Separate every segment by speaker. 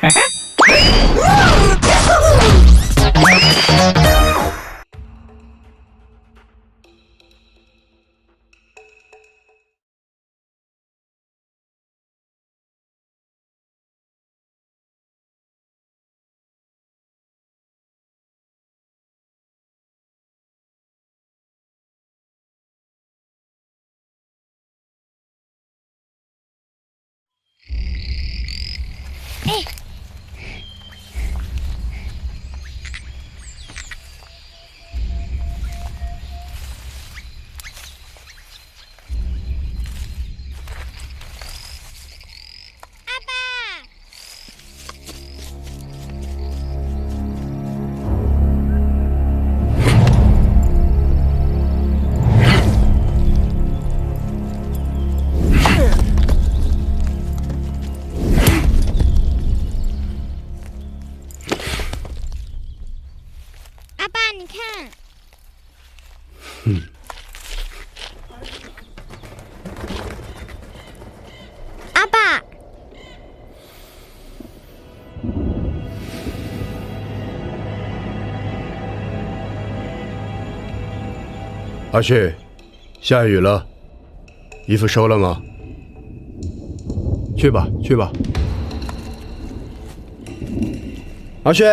Speaker 1: 哎，阿爸，阿爸，你看，阿爸，
Speaker 2: 阿旭，下雨了，衣服收了吗？去吧，去吧。阿旭，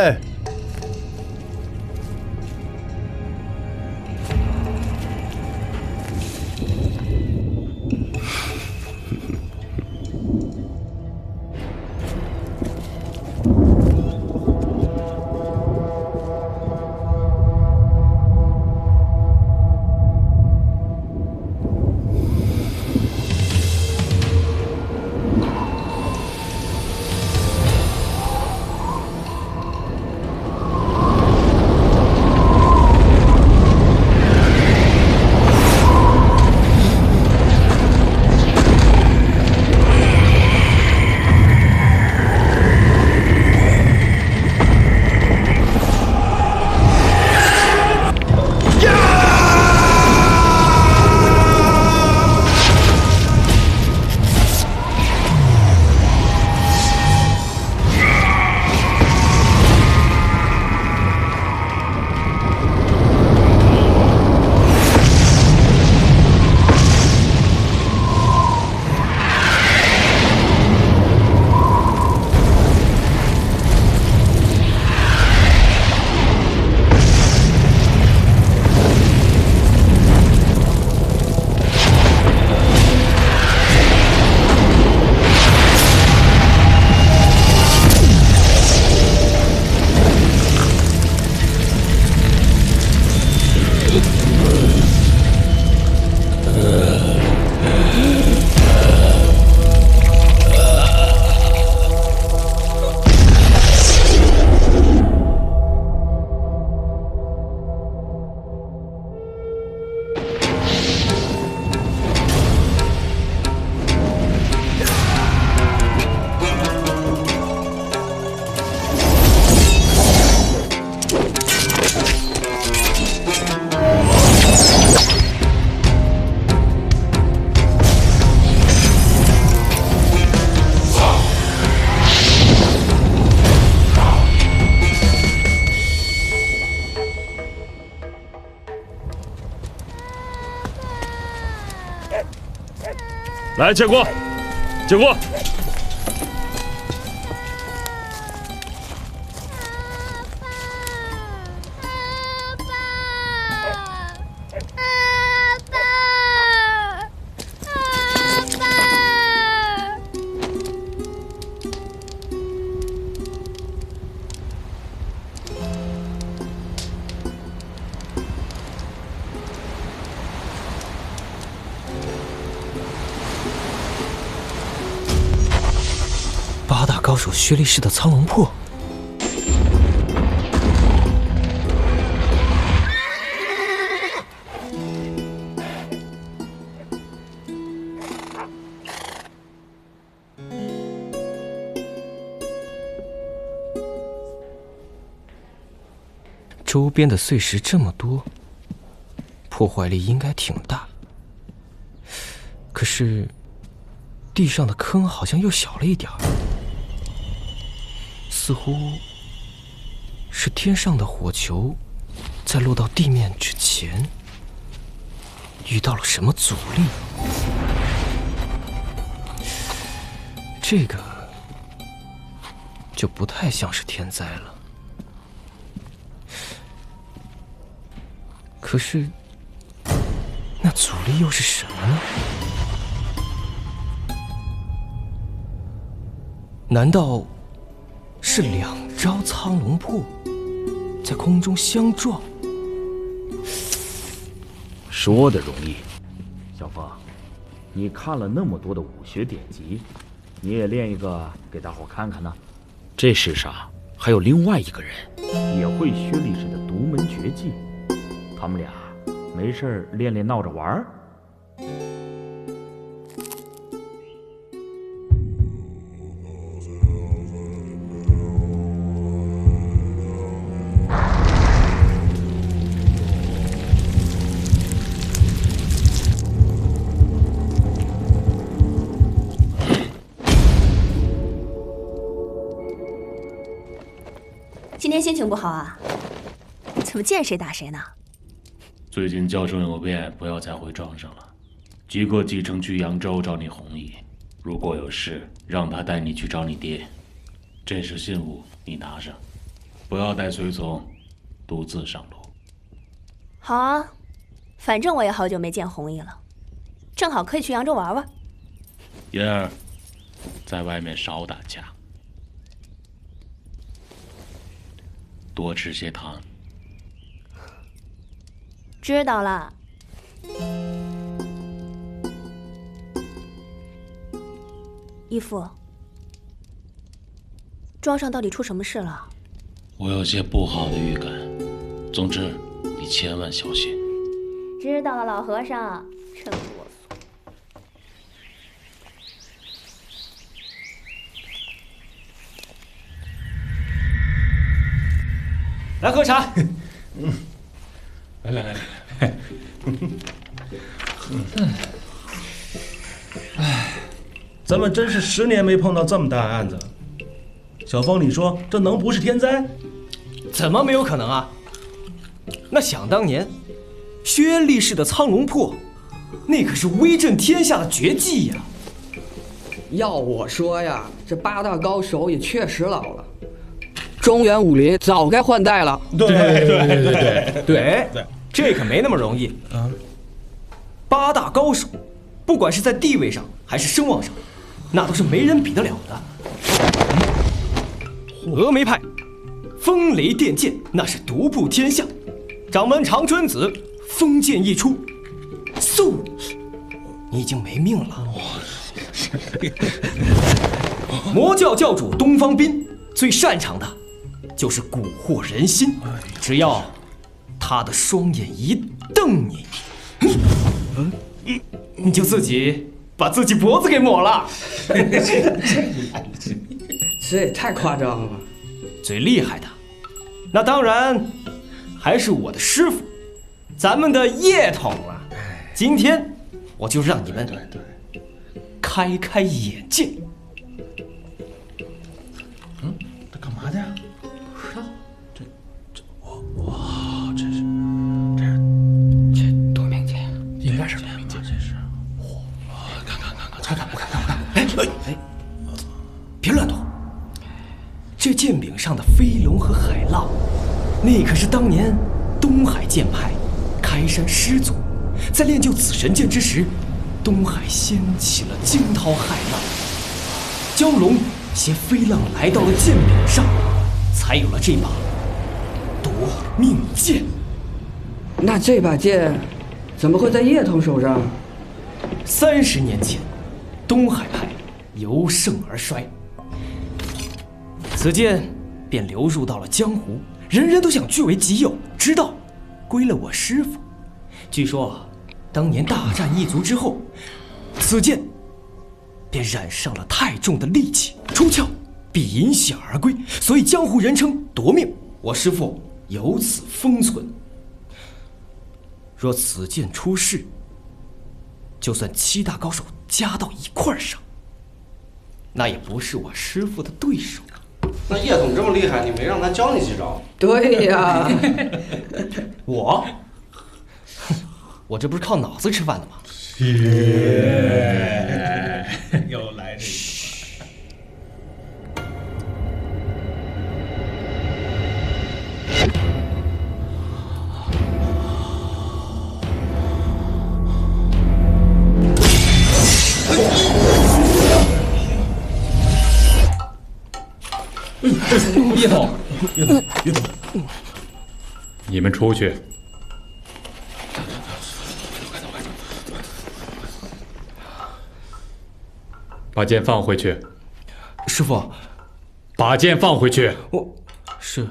Speaker 3: 来，建国，建国。
Speaker 4: 八大高手薛立氏的苍龙破，周边的碎石这么多，破坏力应该挺大。可是，地上的坑好像又小了一点儿。似乎是天上的火球，在落到地面之前遇到了什么阻力。这个就不太像是天灾了。可是，那阻力又是什么呢？难道是两招苍龙破在空中相撞？
Speaker 3: 说的容易，小峰，你看了那么多的武学典籍，你也练一个给大伙看看呢。这世上还有另外一个人，也会薛力士的独门绝技，他们俩没事练练闹着玩儿。
Speaker 5: 今天心情不好啊？怎么见谁打谁呢？
Speaker 6: 最近教授有变，不要再回庄上了。即刻启程去扬州找你弘毅，如果有事，让他带你去找你爹。这是信物，你拿着，不要带随从，独自上路。
Speaker 5: 好啊，反正我也好久没见弘毅了，正好可以去扬州玩玩。
Speaker 6: 妍儿，在外面少打架，多吃些糖。
Speaker 5: 知道了。义父，庄上到底出什么事了？
Speaker 6: 我有些不好的预感，总之你千万小心。
Speaker 5: 知道了，老和尚，真啰嗦。
Speaker 4: 来喝茶。
Speaker 6: 来。
Speaker 7: 咱们真是10年没碰到这么大案子。小峰，你说这能不是天灾？
Speaker 4: 怎么没有可能啊？那想当年，薛力士的苍龙破，那可是威震天下的绝技呀！
Speaker 8: 要我说呀，这8大高手也确实老了，中原武林早该换代了。
Speaker 4: 对，这可没那么容易。8大高手，不管是在地位上还是声望上，那都是没人比得了的。峨眉派，风雷电剑那是独步天下。掌门长春子锋剑一出，嗖，你已经没命了。魔教教主东方斌最擅长的就是蛊惑人心，只要他的双眼一瞪你，你就自己把自己脖子给抹了。
Speaker 8: 这也太夸张了吧！
Speaker 4: 最厉害的，那当然还是我的师傅，咱们的叶统了。今天我就让你们开开眼界。
Speaker 7: 这干嘛的呀？不知道。
Speaker 8: 这多明剑，
Speaker 7: 应该是多明剑，这是。看，我看。
Speaker 4: 哎，别乱动！这剑柄上的飞龙和海浪，那可是当年东海剑派开山师祖在练就紫神剑之时，东海掀起了惊涛骇浪，蛟龙携飞浪来到了剑柄上，才有了这把夺命剑。
Speaker 8: 那这把剑怎么会在叶童手上
Speaker 4: ？30年前，东海派由盛而衰，此剑便流入到了江湖，人人都想据为己有，直到归了我师傅。据说当年大战一族之后，此剑便染上了太重的戾气，出鞘必饮血而归，所以江湖人称夺命。我师傅由此封存。若此剑出世，就算7大高手加到一块上，那也不是我师傅的对手。
Speaker 7: 那叶总这么厉害，你没让他教你几招？
Speaker 8: 对呀，
Speaker 4: 我这不是靠脑子吃饭的吗？
Speaker 7: 又来这个。
Speaker 4: 叶总，
Speaker 9: 你们出去。把剑放回去。
Speaker 4: 师傅，
Speaker 9: 把剑放回去。
Speaker 4: 我是。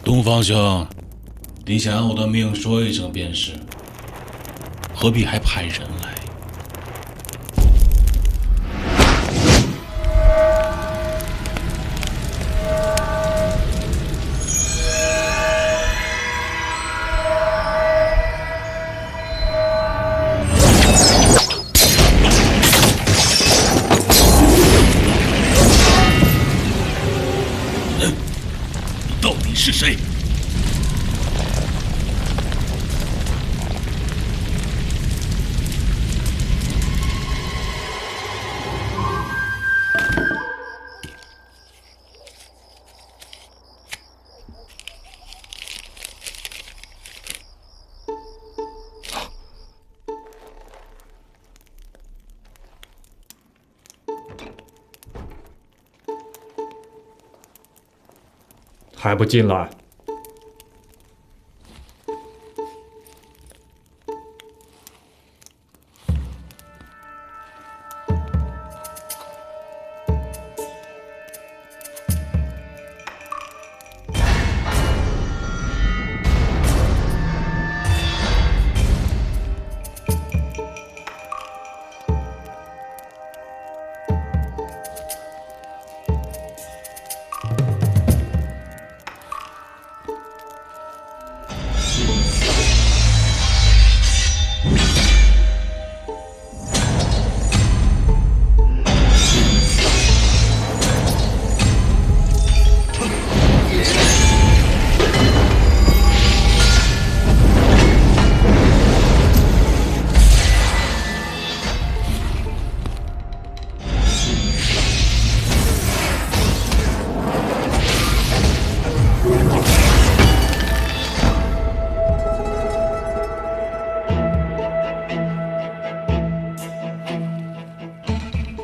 Speaker 6: 东方兄，你想要我的命说一声便是，何必还派人来？你到底是谁？
Speaker 9: 还不进来？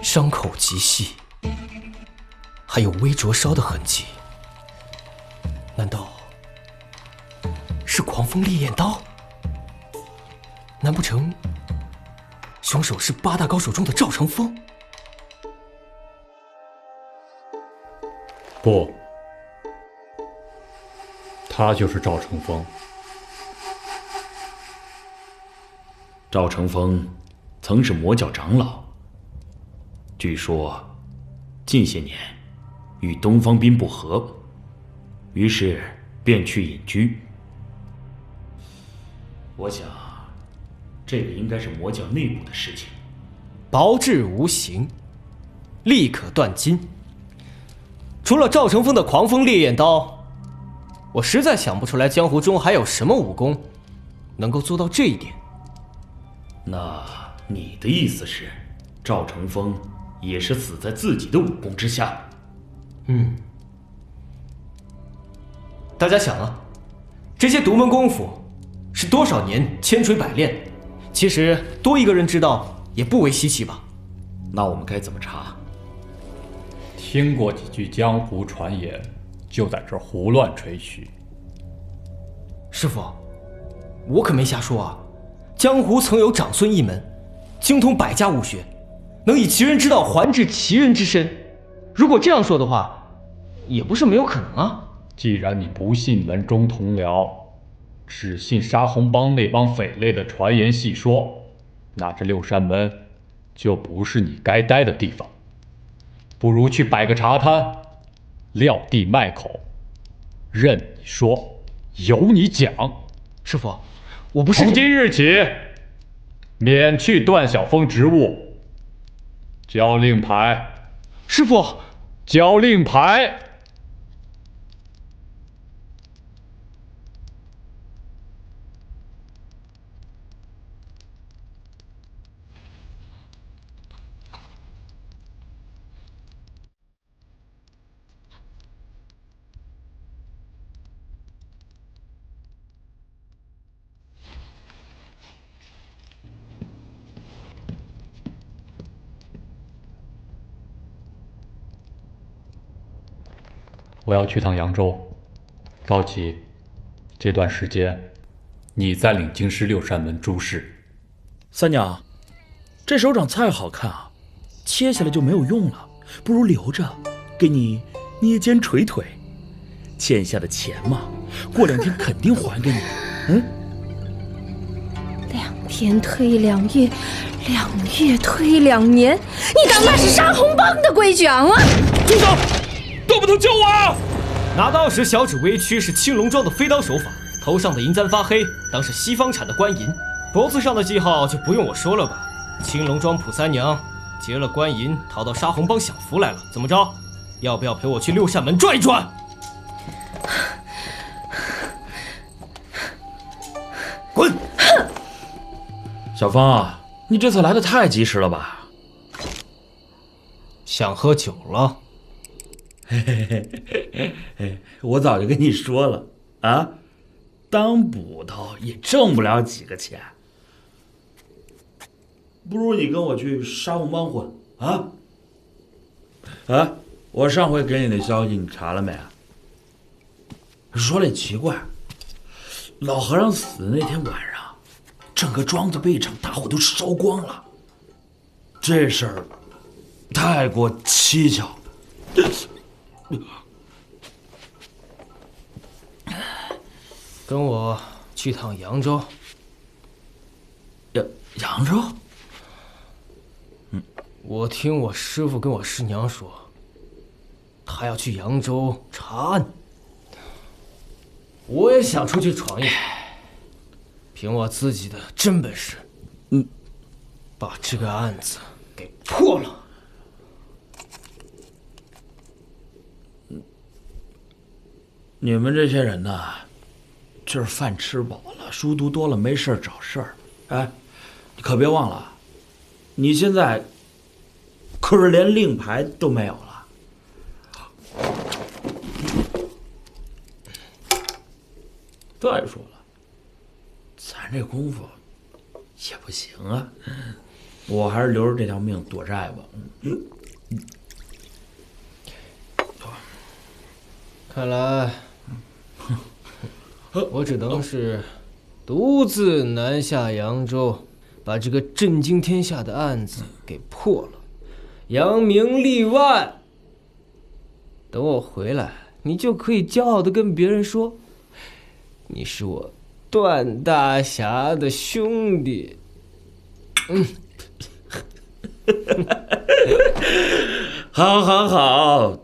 Speaker 4: 伤口极细，还有微灼烧的痕迹。难道是狂风烈焰刀？难不成凶手是八大高手中的赵成风？
Speaker 9: 不，他就是赵成风。
Speaker 3: 赵成风曾是魔教长老，据说近些年与东方斌不和，于是便去隐居。我想，这个应该是魔教内部的事情。
Speaker 4: 薄至无形，力可断金。除了赵成风的狂风烈焰刀，我实在想不出来江湖中还有什么武功能够做到这一点。
Speaker 3: 那你的意思是，赵成风也是死在自己的武功之下？
Speaker 4: 大家想啊，这些独门功夫是多少年千锤百炼，其实多一个人知道也不为稀奇吧？
Speaker 3: 那我们该怎么查？
Speaker 9: 听过几句江湖传言，就在这儿胡乱吹嘘。
Speaker 4: 师傅，我可没瞎说啊！江湖曾有长孙一门，精通百家武学，能以其人之道还治其人之身。如果这样说的话，也不是没有可能啊。
Speaker 9: 既然你不信门中同僚，只信沙洪帮那帮匪类的传言细说，那这六扇门就不是你该待的地方。不如去摆个茶摊，撂地卖口，任你说，由你讲。
Speaker 4: 师傅，我不是
Speaker 9: 从今日起，免去段晓峰职务，交令牌。
Speaker 4: 师傅，
Speaker 9: 交令牌。我要去趟扬州，高启，这段时间你再领京师六扇门诸事。
Speaker 3: 三娘，这手掌菜好看啊，切下来就没有用了，不如留着，给你捏肩捶腿。欠下的钱嘛，过2天肯定还给你。
Speaker 5: 2天推2月，2月推2年，你当那是沙洪帮的规矩啊？
Speaker 4: 住手！动不动救我啊！拿刀时小指微曲是青龙庄的飞刀手法，头上的银簪发黑，当是西方产的官银，脖子上的记号就不用我说了吧？青龙庄濮三娘劫了官银，逃到沙洪帮享福来了，怎么着？要不要陪我去六扇门转一转？滚！
Speaker 3: 小芳，你这次来的太及时了吧？
Speaker 4: 想喝酒了？
Speaker 3: 我早就跟你说了啊，当捕头也挣不了几个钱，不如你跟我去沙洪帮混啊！我上回给你的消息你查了没？说来奇怪，老和尚死的那天晚上，整个庄子被一场大火都烧光了，这事儿太过蹊跷。
Speaker 4: 跟我去趟扬州。
Speaker 3: 扬州？
Speaker 4: 我听我师父跟我师娘说，他要去扬州查案。我也想出去闯一闯，凭我自己的真本事，把这个案子给破了。
Speaker 3: 你们这些人呐，就是饭吃饱了，书读多了，没事找事儿。哎，你可别忘了，你现在可是连令牌都没有了。再说了，咱这功夫也不行啊，我还是留着这条命躲债吧。
Speaker 4: 看来我只能是独自南下扬州，把这个震惊天下的案子给破了，扬名立万。等我回来，你就可以骄傲地跟别人说，你是我段大侠的兄弟。
Speaker 3: 好，好，好，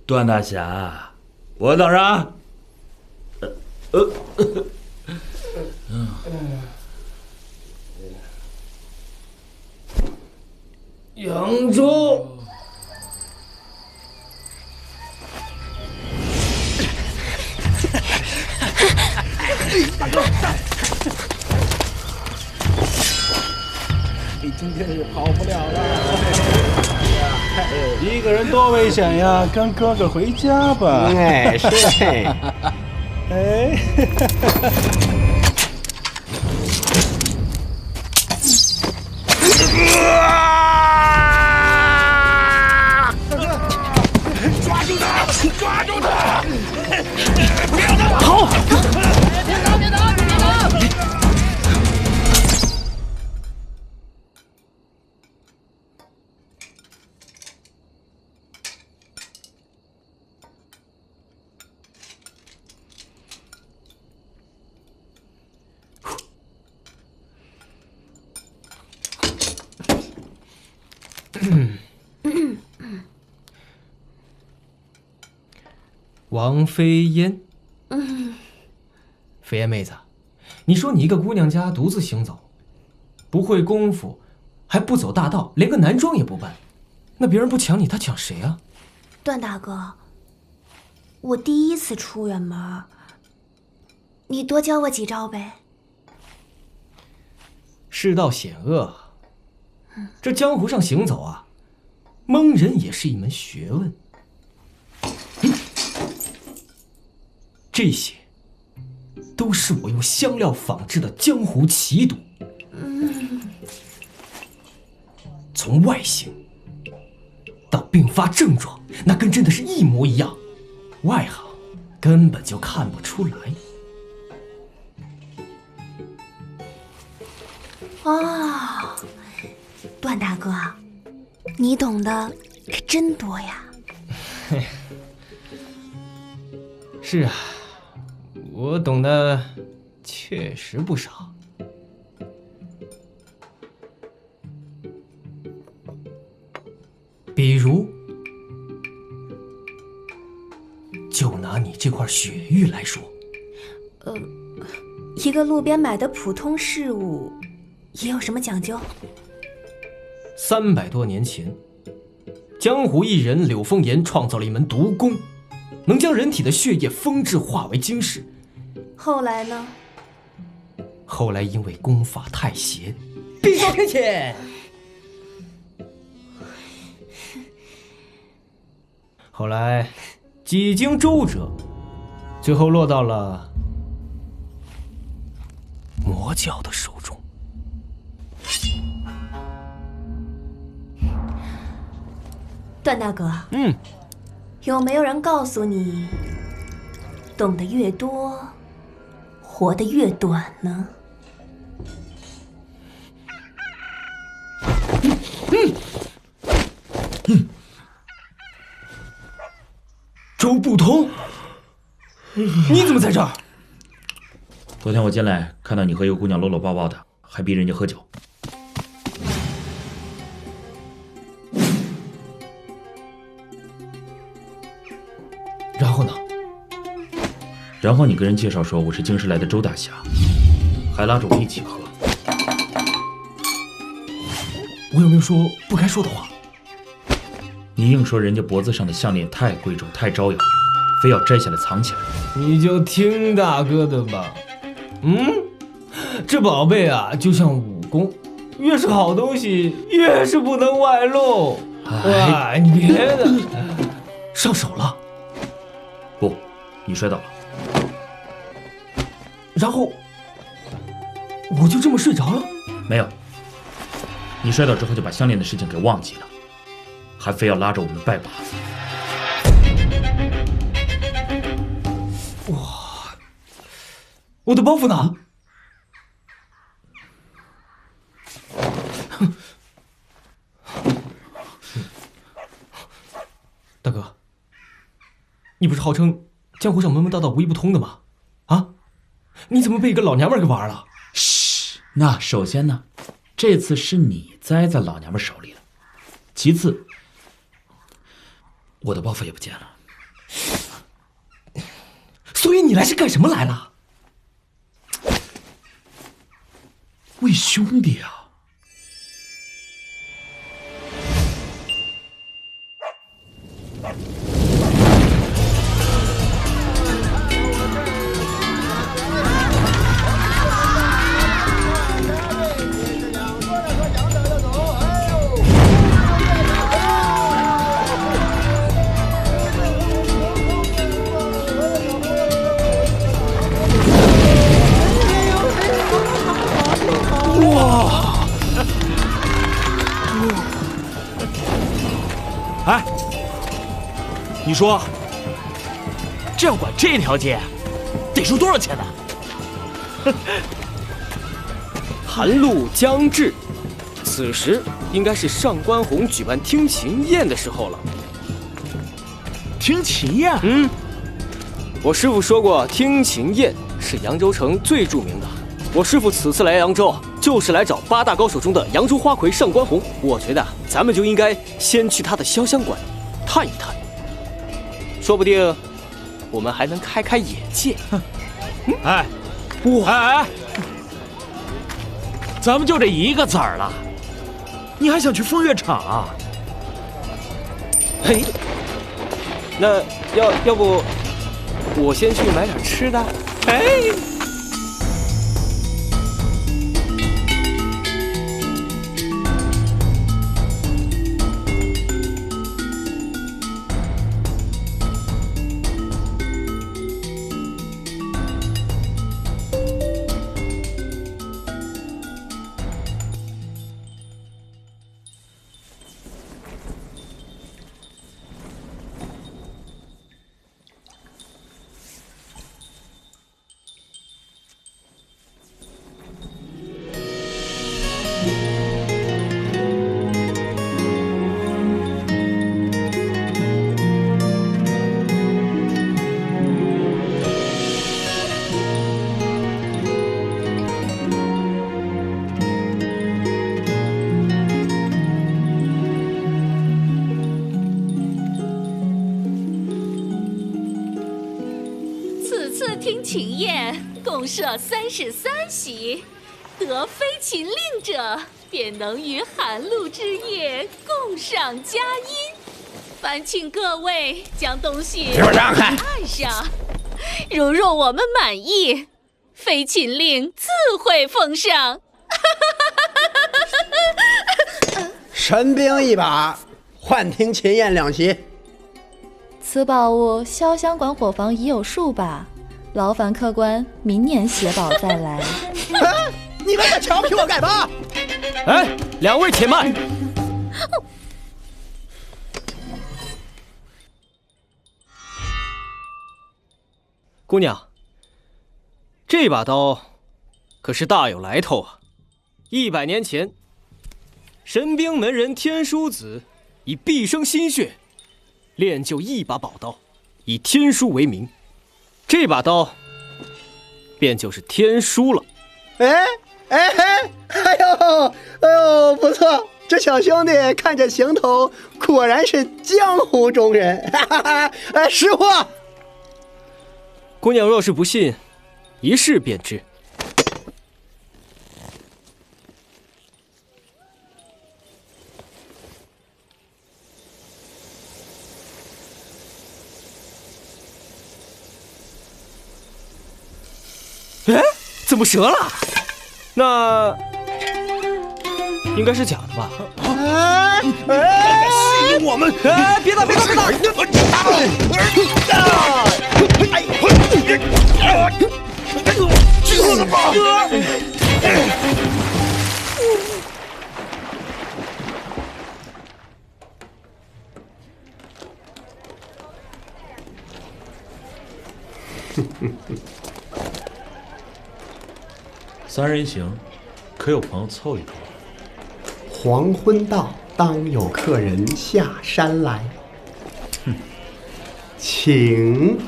Speaker 3: 段大侠，我等着啊。
Speaker 4: 扬州。
Speaker 10: 大哥，你今天是跑不了了。一个人多危险呀，跟哥哥回家吧。
Speaker 11: 哎，是哎。
Speaker 10: 哎。
Speaker 11: 抓住他！抓住他！
Speaker 4: 王飞烟。飞烟妹子，你说你一个姑娘家独自行走，不会功夫，还不走大道，连个男装也不扮，那别人不抢你，他抢谁啊？
Speaker 5: 段大哥，我第一次出远门，你多教我几招呗。
Speaker 4: 世道险恶，这江湖上行走啊，蒙人也是一门学问。这些都是我用香料仿制的江湖奇毒。从外形到并发症状，那跟真的是一模一样，外行根本就看不出来。
Speaker 5: 哦，段大哥，你懂得可真多呀。
Speaker 4: 是啊，我懂得确实不少。比如，就拿你这块雪玉来说，
Speaker 5: 一个路边买的普通事物，也有什么讲究
Speaker 4: ？300多年前，江湖艺人柳风岩创造了一门毒功，能将人体的血液封制化为晶石。
Speaker 5: 后来呢？
Speaker 4: 后来因为功法太邪，必遭天谴。后来几经周折，最后落到了魔教的手中。
Speaker 5: 段大哥，有没有人告诉你，懂得越多，活得越短呢？
Speaker 4: 周不通，你怎么在这儿？
Speaker 3: 昨天我进来看到你和一个姑娘搂搂抱抱的，还逼人家喝酒。
Speaker 4: 然后呢？
Speaker 3: 然后你跟人介绍说我是京师来的周大侠，还拉着我一起喝。
Speaker 4: 我有没有说不该说的话？
Speaker 3: 你硬说人家脖子上的项链太贵重太招摇，非要摘下来藏起来。
Speaker 4: 你就听大哥的吧。这宝贝啊，就像武功，越是好东西，越是不能外露。哎，你别的，上手了。
Speaker 3: 不，你摔倒了。
Speaker 4: 然后我就这么睡着了？
Speaker 3: 没有，你摔倒之后就把项链的事情给忘记了，还非要拉着我们拜把子。
Speaker 4: 哇，我的包袱呢？大哥，你不是号称江湖上门门道道无一不通的吗？啊，你怎么被一个老娘们给玩了？
Speaker 3: 嘘，那首先呢，这次是你栽在老娘们手里了，其次，我的包袱也不见了。
Speaker 4: 所以你来是干什么来了？
Speaker 3: 为兄弟啊！
Speaker 11: 哎，你说这要管这条街，得收多少钱呢？
Speaker 4: 寒露将至，此时应该是上官红举办听琴宴的时候了。
Speaker 11: 听琴宴？
Speaker 4: 我师傅说过，听琴宴是扬州城最著名的。我师傅此次来扬州，就是来找8大高手中的扬州花魁上官红。我觉得咱们就应该先去他的潇湘馆探一探，说不定我们还能开开眼界。
Speaker 11: 哎，哎，咱们就这一个子儿了，你还想去风月场啊？
Speaker 4: 嘿，那要不我先去买点吃的？哎。
Speaker 12: 听琴宴，共设33席，得飞琴令者，便能于寒露之夜共赏佳音。烦请各位将东西
Speaker 2: 给我让开！
Speaker 12: 按上，如若我们满意，飞琴令自会奉上。
Speaker 13: 神兵1把，幻听琴宴2席。
Speaker 14: 此宝物潇湘馆伙房已有数把，劳烦客官明年携宝再来。
Speaker 13: 你们可瞧不起我干嘛？
Speaker 4: 哎，2位且慢。姑娘，这把刀可是大有来头啊！100年前，神兵门人天书子以毕生心血练就1把宝刀，以天书为名，这把刀便就是天书了。
Speaker 13: 哎呦，不错，这小兄弟看这行头，果然是江湖中人，哈哈！识货。
Speaker 4: 姑娘若是不信，一试便知。哎，怎么折了？那应该是假的吧？
Speaker 13: 吸引我们！
Speaker 4: 哎，别打！
Speaker 13: 知道了吧？3
Speaker 6: 人行，可有朋友凑一桌？
Speaker 13: 黄昏到，当有客人下山来。请。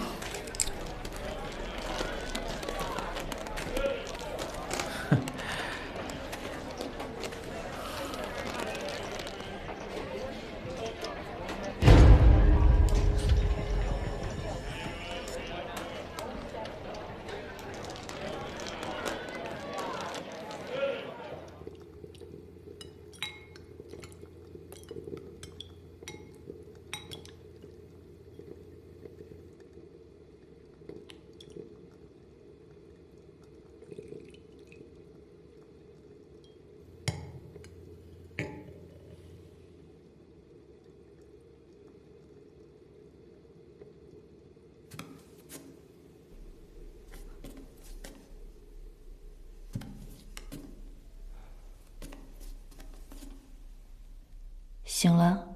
Speaker 14: 醒了，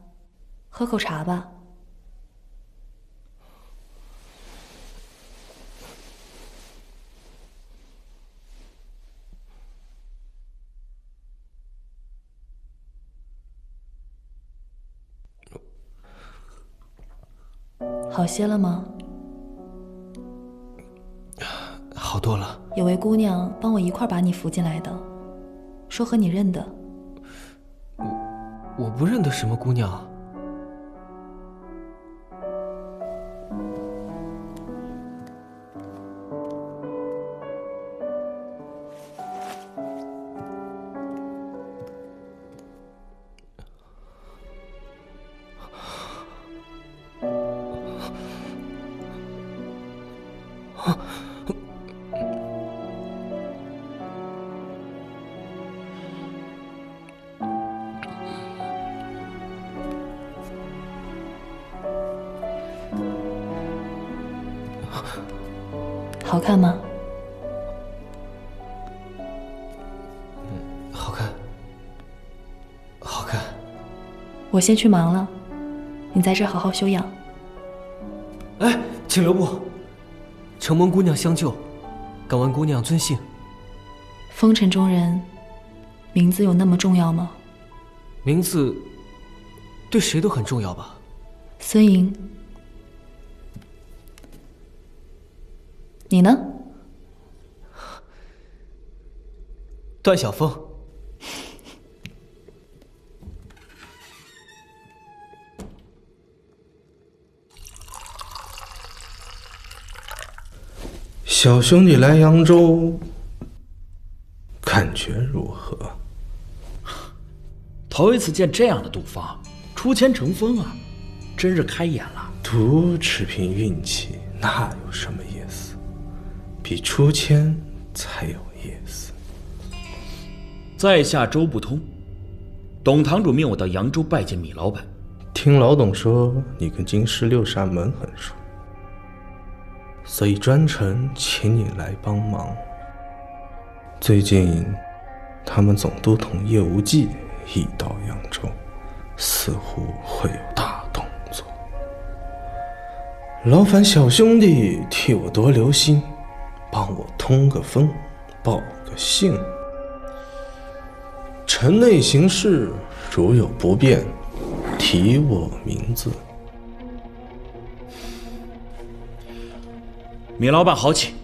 Speaker 14: 喝口茶吧。好些了吗？
Speaker 4: 好多了。
Speaker 14: 有位姑娘帮我一块把你扶进来的，说和你认得。
Speaker 4: 我不认得什么姑娘。
Speaker 14: 好看吗？
Speaker 4: 好看，好看。
Speaker 14: 我先去忙了，你在这好好休养。
Speaker 4: 哎，请留步。承蒙姑娘相救，敢问姑娘尊姓？
Speaker 14: 风尘中人，名字有那么重要吗？
Speaker 4: 名字对谁都很重要吧？
Speaker 14: 孙莹。你呢？
Speaker 4: 段晓峰。
Speaker 10: 小兄弟来扬州，感觉如何？
Speaker 3: 头一次见这样的赌坊，出钱成风啊，真是开眼了。
Speaker 10: 赌只凭运气，哪有什么意思？比出钱才有意思。
Speaker 3: 在下周不通，董堂主命我到扬州拜见米老板。
Speaker 10: 听老董说，你跟京师六扇门很熟，所以专程请你来帮忙。最近，他们总督统叶无忌已到扬州，似乎会有大动作。劳烦小兄弟替我多留心，帮我通个风，报个信。城内行事如有不便，提我名字。
Speaker 3: 米老板豪气。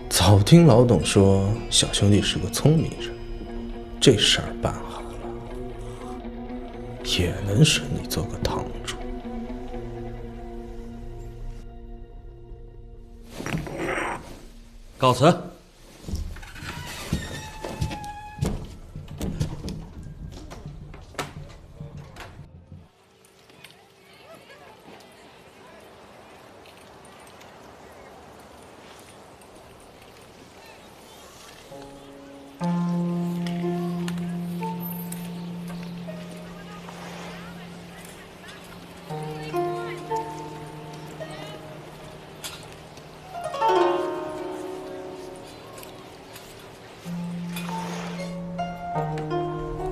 Speaker 10: 早听老董说，小兄弟是个聪明人，这事儿办好了，也能审你做个堂主。
Speaker 3: 告辞。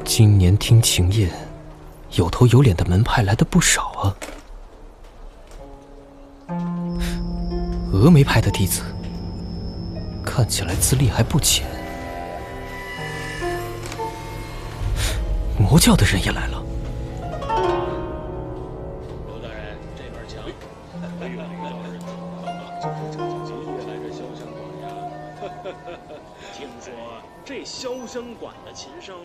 Speaker 4: 今年听琴宴，有头有脸的门派来的不少啊。峨眉派的弟子看起来资历还不浅，魔教的人也来了。
Speaker 6: 刘大人，这边请。
Speaker 11: 听说这潇湘馆的琴声。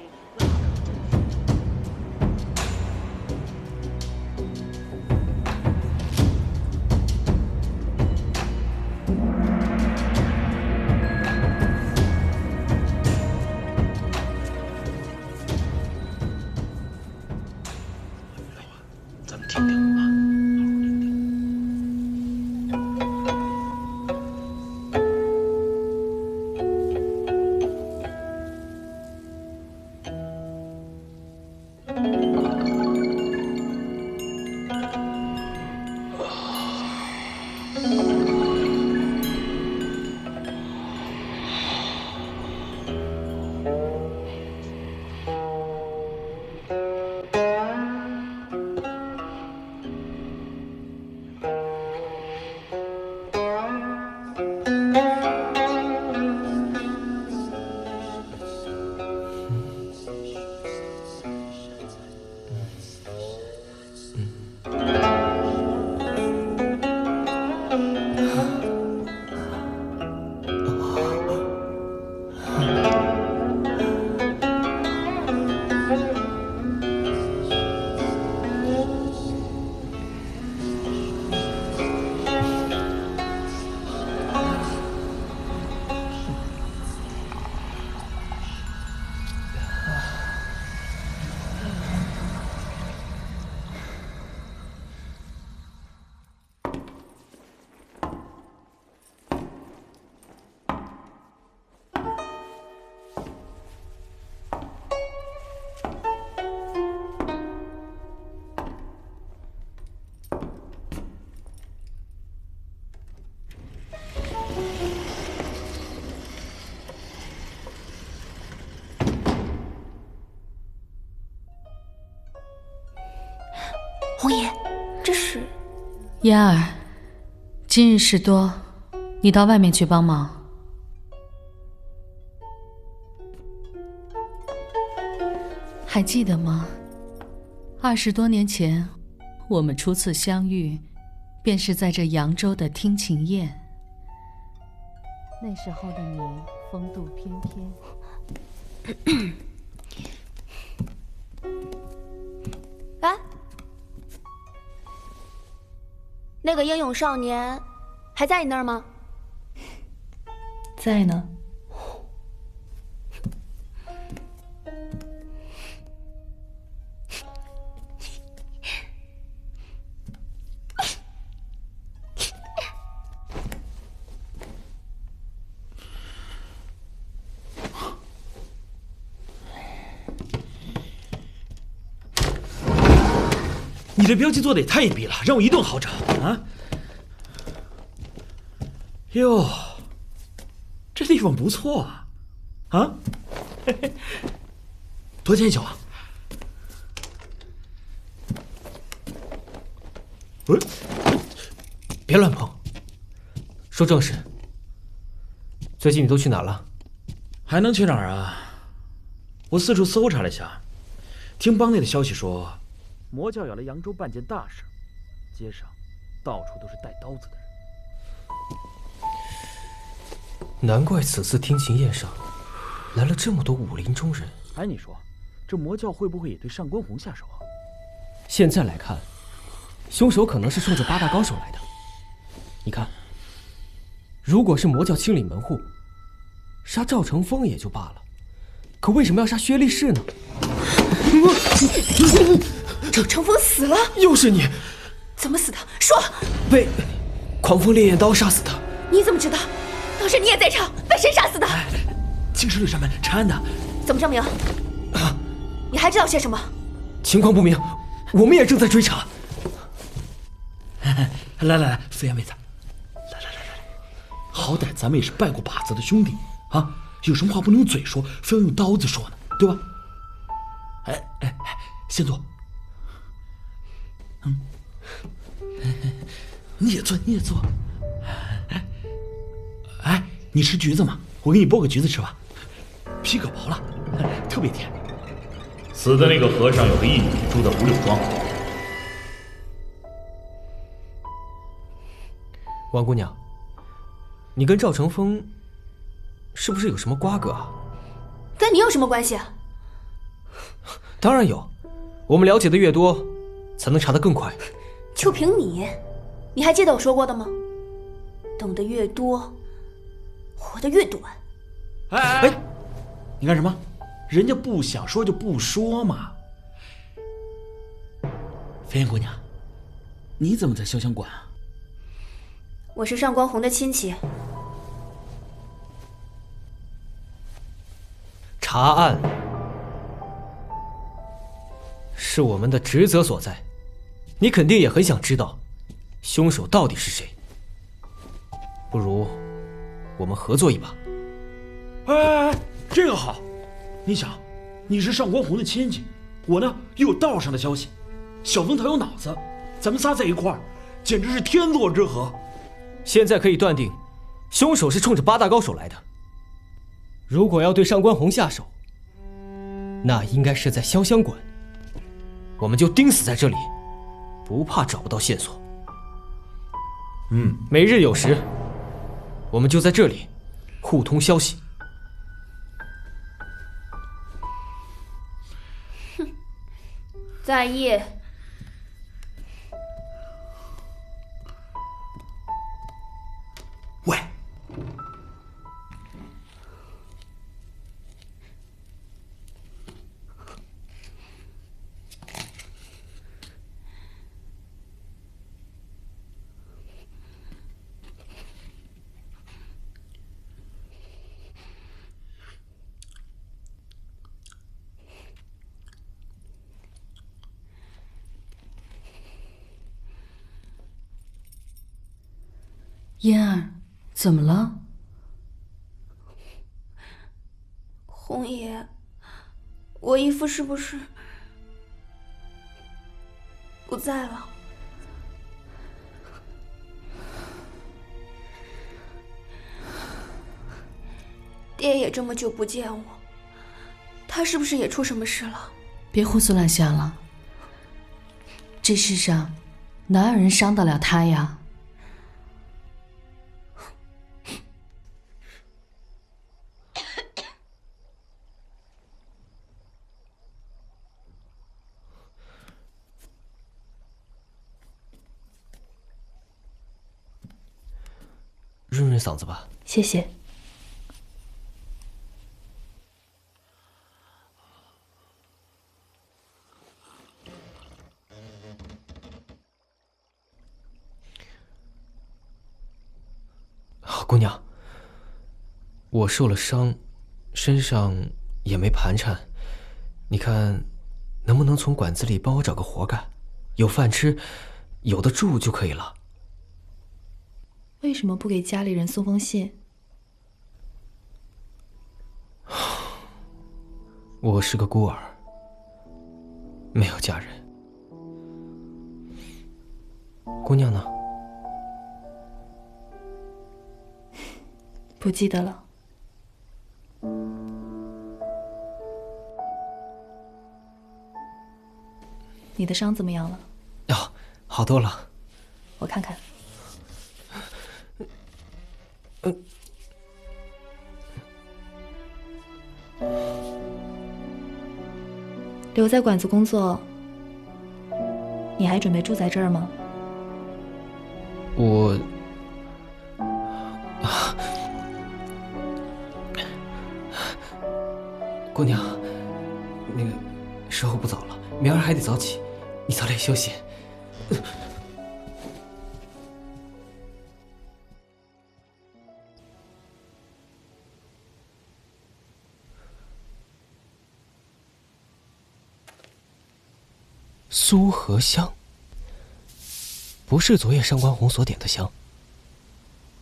Speaker 15: 嫣儿，今日事多，你到外面去帮忙。还记得吗？20多年前，我们初次相遇，便是在这扬州的听琴宴。那时候的你风度翩翩。
Speaker 5: 哎，那个英勇少年还在你那儿吗？
Speaker 15: 在呢。
Speaker 11: 你这标记做的也太隐蔽了，让我一顿好整啊！哟，这地方不错啊，啊？嘿嘿，多钱一宿啊？
Speaker 4: 别乱碰，说正事。最近你都去哪儿了？
Speaker 3: 还能去哪儿啊？我四处搜查了一下，听帮内的消息说，魔教要来扬州办件大事，街上到处都是带刀子的人。
Speaker 4: 难怪此次听琴宴上来了这么多武林中人。
Speaker 3: 哎，你说，这魔教会不会也对上官红下手啊？
Speaker 4: 现在来看，凶手可能是冲着8大高手来的。你看，如果是魔教清理门户，杀赵成风也就罢了，可为什么要杀薛立士呢？
Speaker 5: 赵成风死了，
Speaker 4: 又是你！
Speaker 5: 怎么死的？说。
Speaker 4: 被狂风烈焰刀杀死的。
Speaker 5: 你怎么知道？当时你也在场，被谁杀死的？
Speaker 11: 京师绿山门查案的。
Speaker 5: 怎么证明？你还知道些什么？
Speaker 4: 情况不明，我们也正在追查。
Speaker 11: 来，飞燕妹子，来，好歹咱们也是拜过把子的兄弟啊，有什么话不能用嘴说，非要用刀子说呢，对吧？哎，先坐。你也坐。哎，你吃橘子吗？我给你剥个橘子吃吧，皮可薄了，特别甜。
Speaker 6: 死的那个和尚有个义女，住在五柳庄。
Speaker 4: 王姑娘，你跟赵成风是不是有什么瓜葛啊？
Speaker 5: 跟你有什么关系啊？
Speaker 4: 当然有，我们了解的越多，才能查得更快。
Speaker 5: 就凭你还记得我说过的吗？懂得越多，活得越短。
Speaker 11: 哎，你干什么？人家不想说就不说嘛。飞燕姑娘，你怎么在潇湘馆啊？
Speaker 5: 我是上官红的亲戚。
Speaker 4: 查案是我们的职责所在，你肯定也很想知道凶手到底是谁。不如我们合作一把。
Speaker 11: 哎，这个好。你想，你是上官红的亲戚，我呢又有道上的消息，小风他有脑子，咱们仨在一块儿，简直是天作之合。
Speaker 4: 现在可以断定，凶手是冲着8大高手来的。如果要对上官红下手，那应该是在潇湘馆，我们就钉死在这里，不怕找不到线索。每日有时，我们就在这里互通消息。
Speaker 5: 在意。
Speaker 11: 喂，
Speaker 15: 嫣儿，怎么了？
Speaker 5: 红爷，我姨父是不是不在了？爹也这么久不见我，他是不是也出什么事了？
Speaker 15: 别胡思乱想了，这世上哪有人伤得了他呀？
Speaker 4: 润润嗓子吧。
Speaker 14: 谢谢。
Speaker 4: 姑娘，我受了伤，身上也没盘缠，你看能不能从馆子里帮我找个活干，有饭吃，有的住就可以了。
Speaker 14: 为什么不给家里人送封信？
Speaker 4: 我是个孤儿，没有家人。姑娘呢？
Speaker 14: 不记得了。你的伤怎么样了？
Speaker 4: 哦，好多了。
Speaker 14: 我看看。留在馆子工作，你还准备住在这儿吗？
Speaker 4: 我姑娘，那个时候不早了，明儿还得早起，你早点休息。苏合香，不是昨夜上官红所点的香。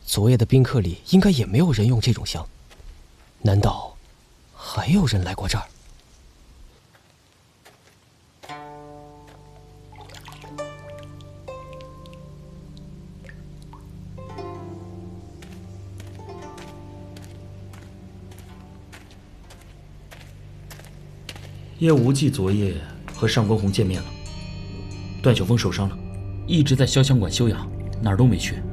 Speaker 4: 昨夜的宾客里应该也没有人用这种香，难道还有人来过这儿？
Speaker 3: 叶无忌昨夜和上官红见面了，段晓峰受伤了，一直在潇湘馆休养，哪儿都没去。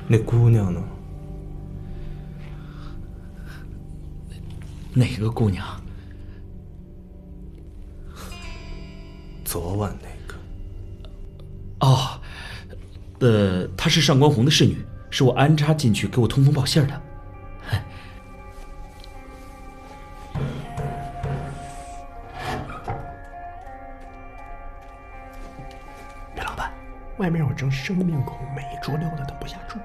Speaker 10: 那姑娘呢？
Speaker 3: 哪个姑娘？
Speaker 10: 昨晚那个。
Speaker 3: 哦，她是上官红的侍女，是我安插进去给我通风报信的。
Speaker 13: 裴老板，外面有张生面孔，每一桌溜的等不下注。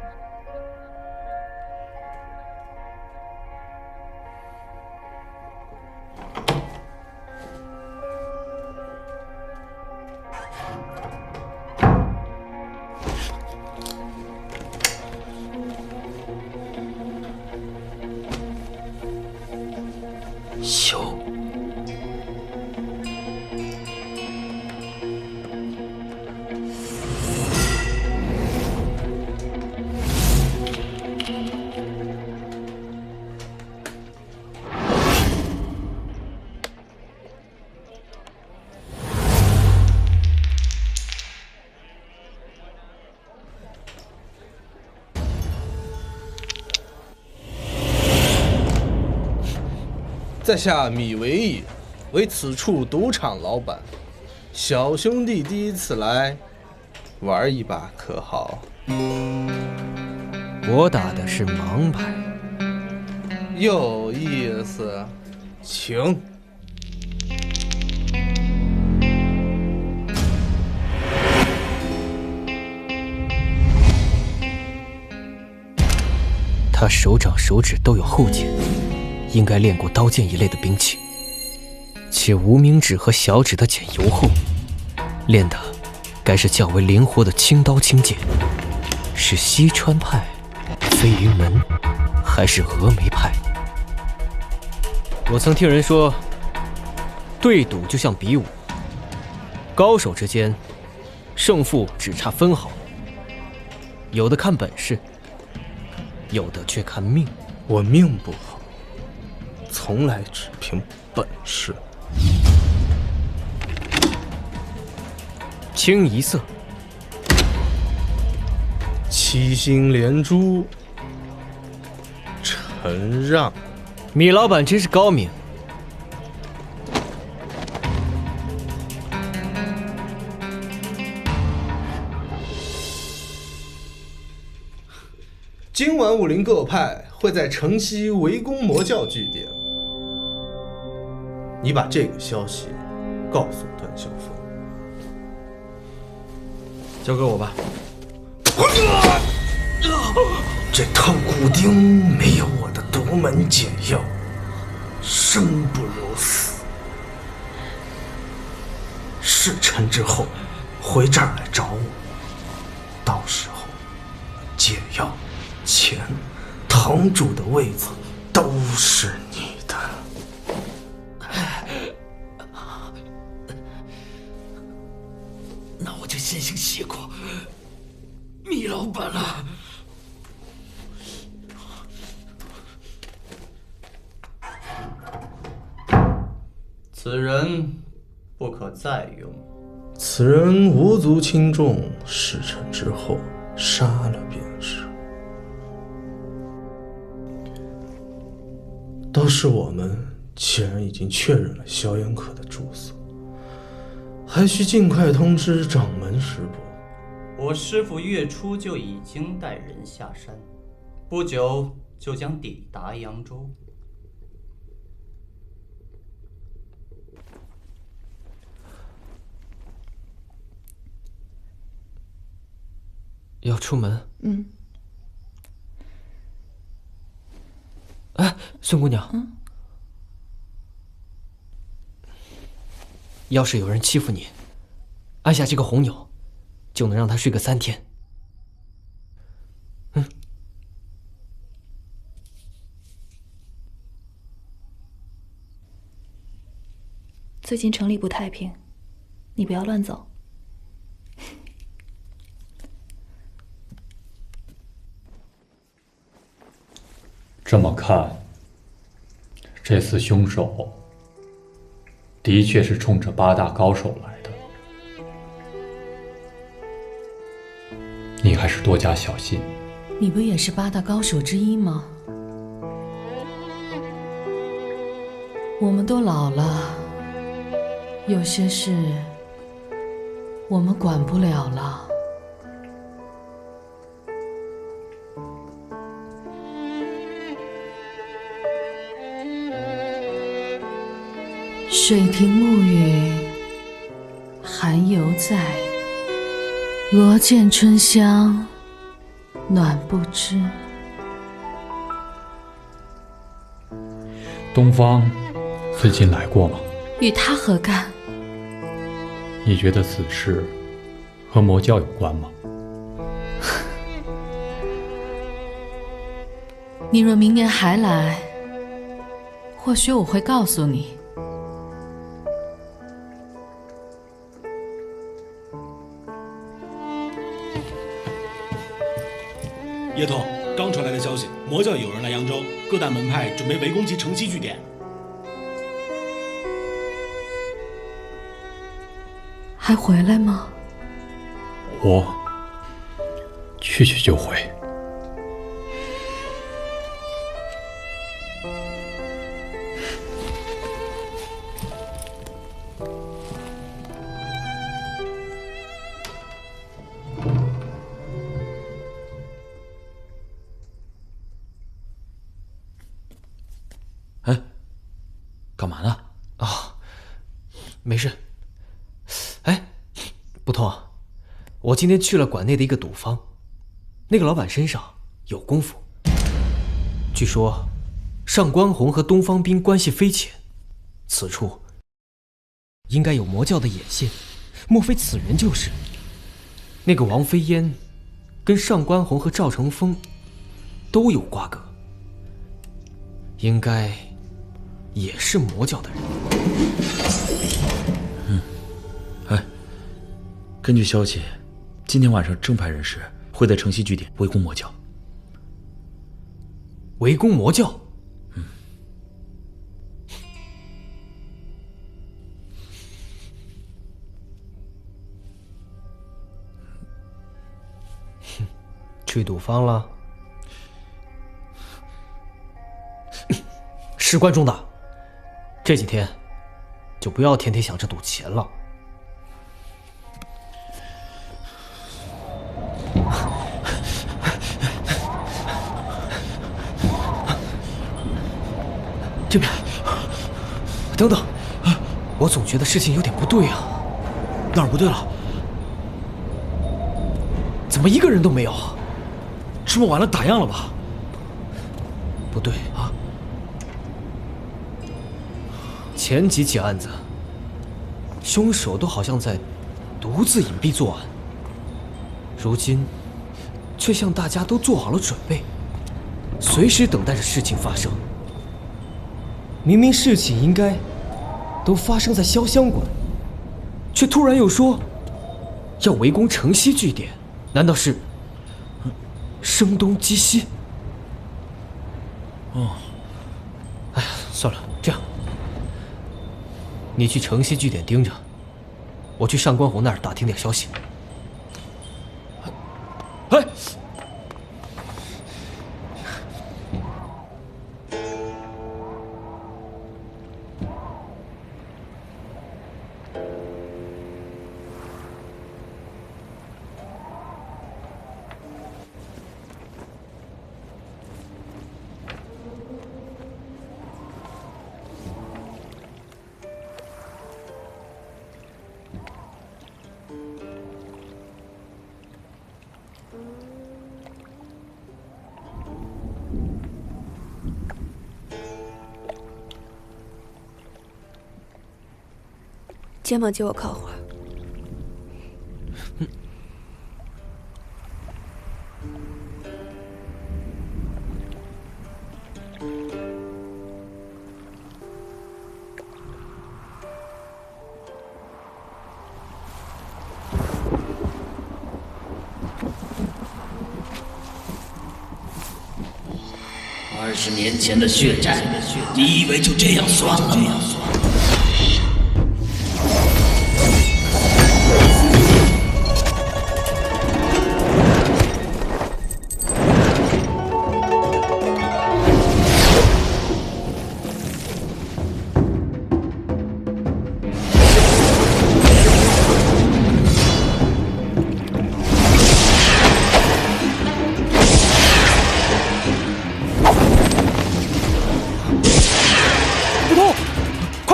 Speaker 4: 羞。
Speaker 10: 在下米维也，为此处赌场老板。小兄弟第一次来，玩一把可好？
Speaker 4: 我打的是盲牌，
Speaker 10: 有意思，请。
Speaker 4: 他手掌手指都有后茧，应该练过刀剑一类的兵器，且无名指和小指的茧尤厚，练的该是较为灵活的轻刀轻剑。是西川派、飞云门，还是峨眉派？我曾听人说，对赌就像比武，高手之间胜负只差分毫。有的看本事，有的却看命。
Speaker 10: 我命不好，从来只凭本事。
Speaker 4: 清一色，
Speaker 10: 七星连珠，承让。
Speaker 4: 米老板真是高明。
Speaker 10: 今晚武林各派会在城西围攻魔教据点，你把这个消息告诉段小峰。
Speaker 4: 交给我吧。
Speaker 10: 这透骨钉没有我的独门解药，生不如死。事成之后，回这儿来找我，到时候解药、钱、堂主的位子都是你的。
Speaker 11: 那我就先行谢过米老板了。
Speaker 16: 此人不可再用。
Speaker 10: 此人无足轻重，事成之后杀了便是。倒是我们既然已经确认了萧炎可的住所，还需尽快通知掌门师伯。
Speaker 16: 我师父月初就已经带人下山，不久就将抵达扬州。
Speaker 4: 要出门？哎，孙姑娘，要是有人欺负你，按下这个红钮，就能让他睡个3天。
Speaker 14: 最近城里不太平，你不要乱走。
Speaker 9: 这么看，这次凶手的确是冲着8大高手来的，你还是多加小心。
Speaker 15: 你不也是8大高手之一吗？我们都老了，有些事我们管不了了。水亭沐雨，寒犹在。罗涧春香，暖不知。
Speaker 9: 东方最近来过吗？
Speaker 15: 与他何干？
Speaker 9: 你觉得此事和魔教有关吗？
Speaker 15: 你若明年还来，或许我会告诉你。
Speaker 11: 叶童，刚传来的消息，魔教有人来扬州，各大门派准备围攻其城西据点。
Speaker 15: 还回来吗？
Speaker 9: 我去就回。
Speaker 3: 干嘛呢？
Speaker 4: 没事。哎，不痛啊，我今天去了馆内的一个赌坊，那个老板身上有功夫。据说上官红和东方斌关系匪浅，此处应该有魔教的眼线，莫非此人就是那个王飞烟？跟上官红和赵成风都有瓜葛，应该也是魔教的人。
Speaker 3: 根据消息，今天晚上正派人士会在城西据点围攻魔教。
Speaker 4: 围攻魔教？去赌坊了？事关重大，这几天就不要天天想着赌钱了。这边，等等，我总觉得事情有点不对啊。
Speaker 11: 哪儿不对了？
Speaker 4: 怎么一个人都没有？
Speaker 11: 吃不完了打烊了吧？
Speaker 4: 不对啊，前几起案子，凶手都好像在独自隐蔽作案，如今却像大家都做好了准备，随时等待着事情发生。明明事情应该都发生在潇湘馆，却突然又说要围攻城西据点，难道是声东击西？
Speaker 11: 哦，
Speaker 4: 哎呀，算了，这样，你去城西据点盯着，我去上官红那儿打听点消息。
Speaker 11: 哎。
Speaker 5: 肩膀借我靠会儿。
Speaker 17: 20年前的血债，你以为就这样算了吗？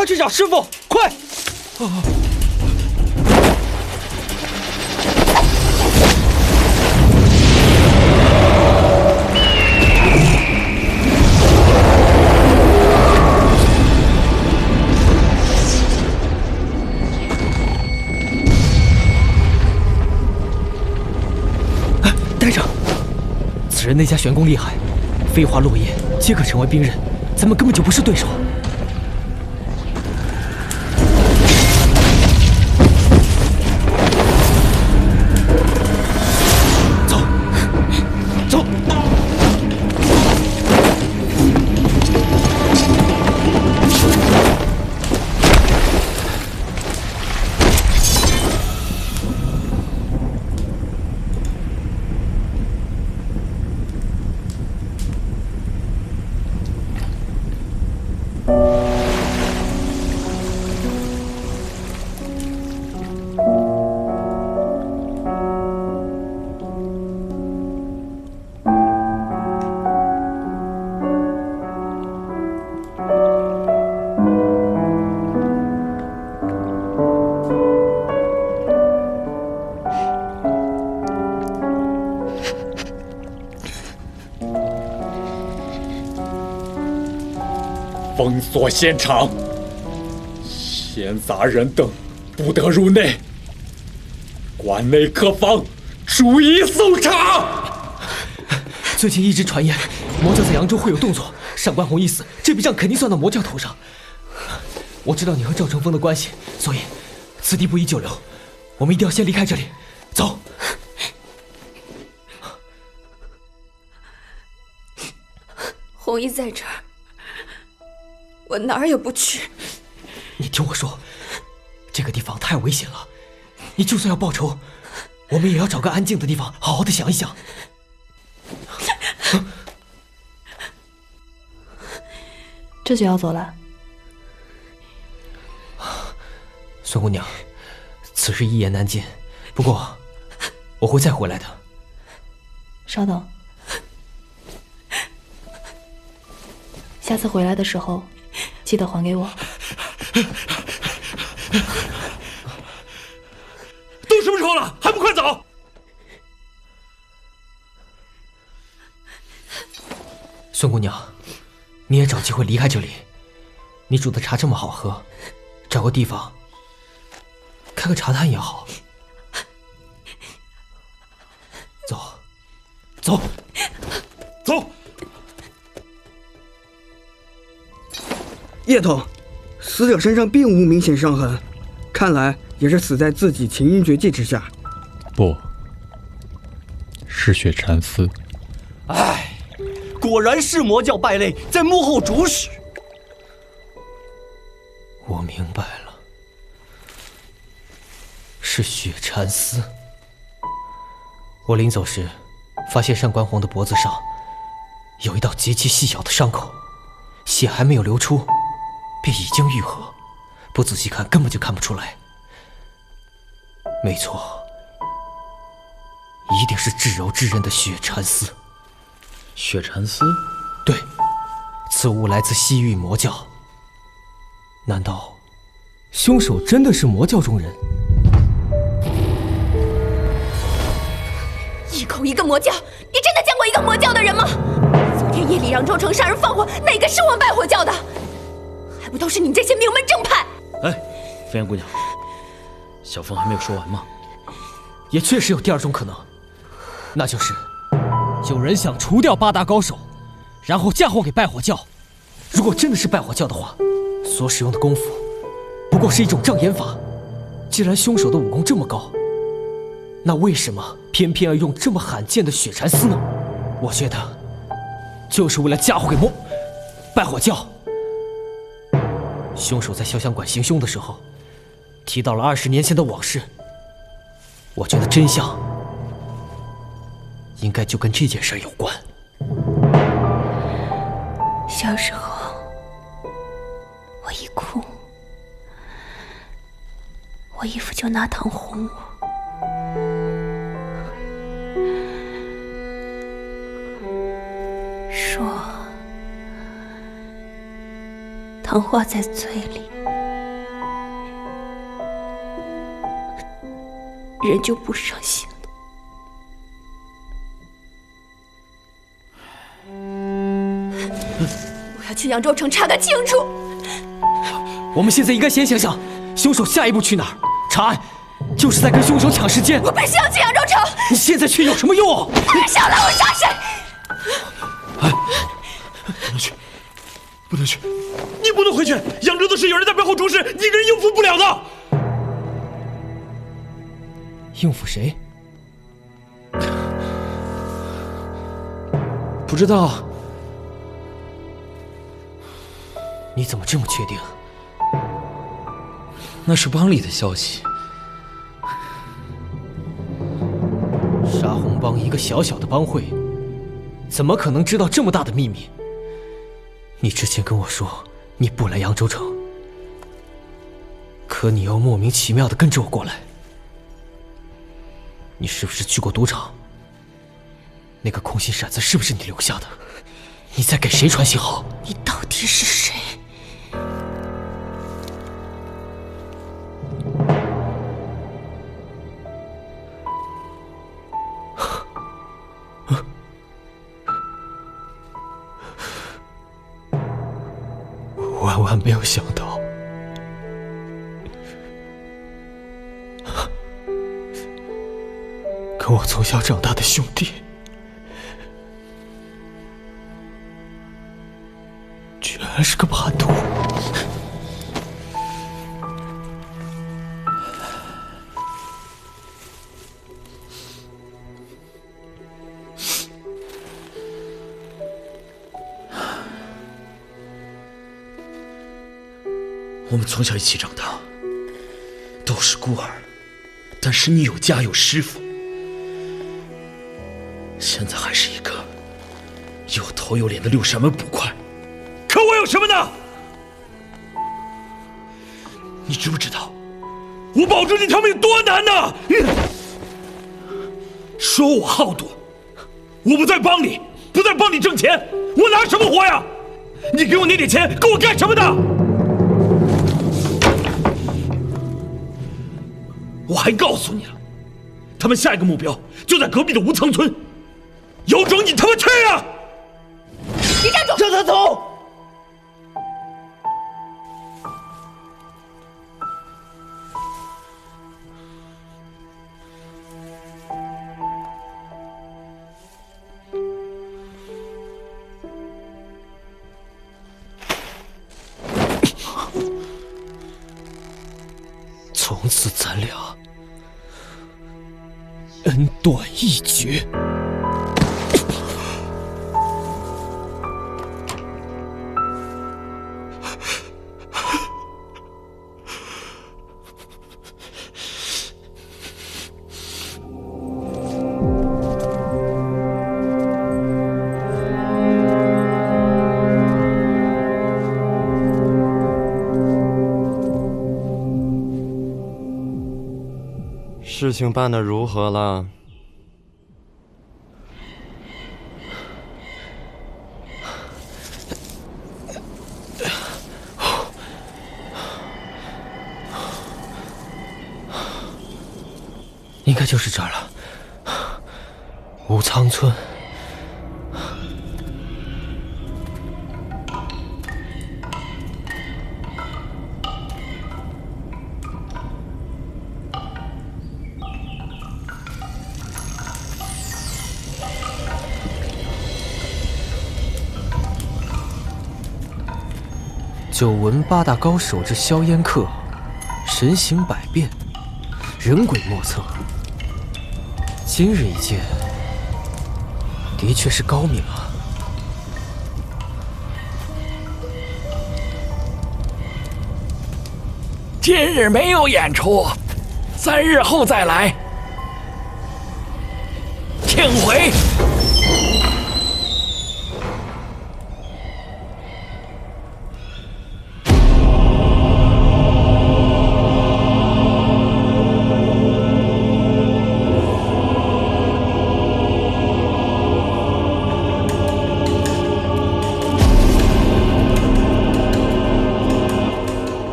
Speaker 4: 去找师傅，快！带上，此人内家玄功厉害，飞花落叶皆可成为兵刃，咱们根本就不是对手。
Speaker 9: 封锁现场，闲杂人等不得入内。馆内客房逐一搜查。
Speaker 4: 最近一直传言魔教在扬州会有动作，上官红一死，这笔账肯定算到魔教头上。我知道你和赵成风的关系，所以此地不宜久留，我们一定要先离开这里。走。
Speaker 5: 红衣在这儿，我哪儿也不去。
Speaker 4: 你听我说，这个地方太危险了，你就算要报仇，我们也要找个安静的地方，好好的想一想。
Speaker 14: 这就要走了。
Speaker 4: 孙姑娘，此事一言难尽，不过我会再回来的。
Speaker 14: 稍等，下次回来的时候，记得还给我。
Speaker 11: 都什么时候了，还不快走！
Speaker 4: 孙姑娘，你也找机会离开这里。你煮的茶这么好喝，找个地方开个茶摊也好。走，走，
Speaker 11: 走。
Speaker 8: 叶童，死者身上并无明显伤痕，看来也是死在自己秦阴绝技之下。
Speaker 9: 不，是血禅寺。
Speaker 18: 唉，果然是魔教败类在幕后主使。
Speaker 4: 我明白了，是血禅寺。我临走时，发现上官红的脖子上有一道极其细小的伤口，血还没有流出，便已经愈合，不仔细看根本就看不出来。没错，一定是至柔之人的血禅寺。
Speaker 3: 血禅寺？
Speaker 4: 对，此物来自西域魔教。难道凶手真的是魔教中人？
Speaker 5: 一口一个魔教，你真的见过一个魔教的人吗？昨天夜里扬州城杀人放火，哪个是我们拜火教的？还不都是你们这些名门正派？
Speaker 3: 哎，飞燕姑娘，小凤还没有说完吗？
Speaker 4: 也确实有第二种可能，那就是有人想除掉8大高手，然后嫁祸给拜火教。如果真的是拜火教的话，所使用的功夫不过是一种障眼法。既然凶手的武功这么高，那为什么偏偏要用这么罕见的血禅寺呢？我觉得就是为了嫁祸给拜火教。凶手在潇湘馆行凶的时候提到了20年前的往事，我觉得真相应该就跟这件事有关。
Speaker 5: 小时候我一哭，我姨父就拿糖哄我。说糖化在嘴里，人就不伤心了。我要去扬州城查个清楚。
Speaker 4: 我们现在应该先想想凶手下一步去哪儿。查案就是在跟凶手抢时间。
Speaker 5: 我本是要去扬州城，
Speaker 4: 你现在去有什么用？
Speaker 5: 别想让我杀谁！
Speaker 11: 不能去，不能去，你不能回去！扬州的事有人在背后主使，你一个人应付不了的。
Speaker 4: 应付谁？
Speaker 3: 不知道。
Speaker 4: 你怎么这么确定？
Speaker 3: 那是帮里的消息。
Speaker 4: 杀红帮一个小小的帮会，怎么可能知道这么大的秘密？你之前跟我说你不来扬州城，可你又莫名其妙的跟着我过来。你是不是去过赌场？那个空心骰子是不是你留下的？你在给谁传信号？
Speaker 5: 你到底是谁？
Speaker 4: 万万没有想到，跟我从小长大的兄弟，居然是个叛徒！
Speaker 11: 我们从小一起长大，都是孤儿，但是你有家有师傅，现在还是一个有头有脸的六扇门捕快，可我有什么呢？你知不知道我保住这条命多难呢？说我好赌，我不再帮你，不再帮你挣钱，我拿什么活呀？你给我那点钱够我干什么的？我还告诉你了，他们下一个目标就在隔壁的吴仓村，有种你他妈去啊！
Speaker 12: 你站住！
Speaker 11: 让他走！
Speaker 4: 从此咱俩恩断义绝。
Speaker 19: 事情办得如何了？
Speaker 4: 应该就是这儿了，吴仓村。久闻八大高手之硝烟客，神行百变，人鬼莫测。今日一见，的确是高明啊！
Speaker 17: 今日没有演出，3日后再来，请回。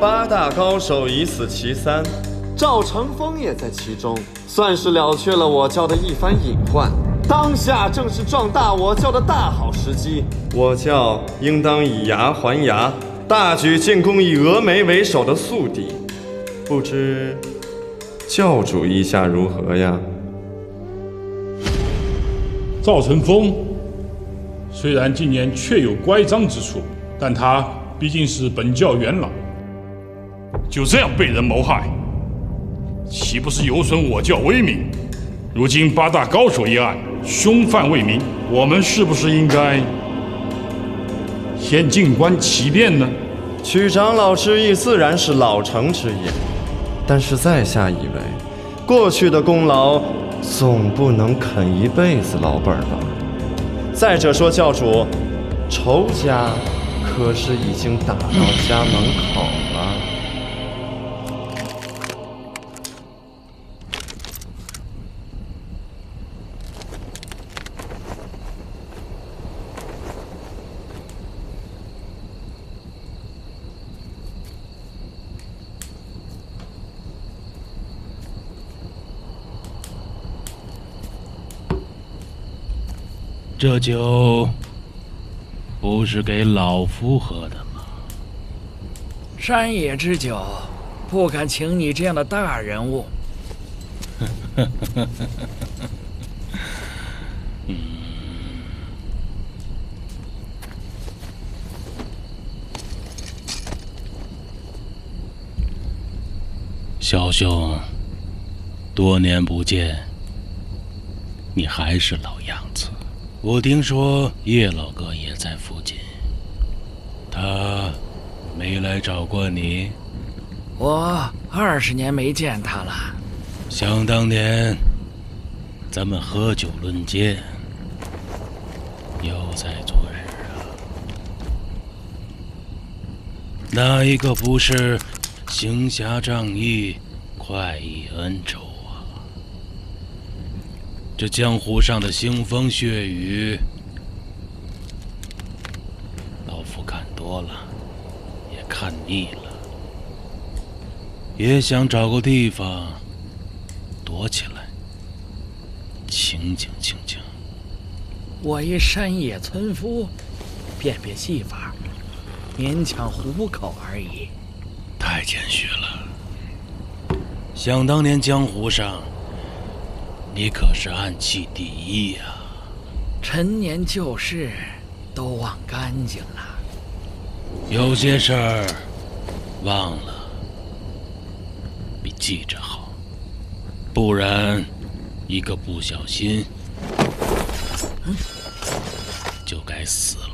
Speaker 19: 八大高手已死其3，赵成风也在其中，算是了却了我教的一番隐患。当下正是壮大我教的大好时机，我教应当以牙还牙，大举进攻以峨眉为首的宿敌。不知教主意下如何呀？
Speaker 9: 赵成风虽然近年确有乖张之处，但他毕竟是本教元老，就这样被人谋害，岂不是有损我教威名？如今八大高手一案，凶犯未明，我们是不是应该先静观其变呢？
Speaker 19: 曲长老之意自然是老成之言，但是在下以为，过去的功劳总不能啃一辈子老本吧。再者说，教主，仇家可是已经打到家门口了。
Speaker 6: 这酒不是给老夫喝的吗？
Speaker 17: 山野之酒，不敢请你这样的大人物。
Speaker 6: 小兄，多年不见，你还是老样子。我听说叶老哥也在附近，他没来找过你？
Speaker 17: 我20年没见他了。
Speaker 6: 想当年，咱们喝酒论剑，犹在昨日啊。哪一个不是行侠仗义、快意恩仇啊？这江湖上的腥风血雨，老夫看多了，也看腻了，也想找个地方躲起来，清静清静。
Speaker 17: 我一山野村夫，变戏法，勉强糊口而已。
Speaker 6: 太谦虚了。想当年江湖上，你可是暗器第一呀。
Speaker 17: 陈年旧事都忘干净了。
Speaker 6: 有些事儿忘了比记着好，不然一个不小心就该死了。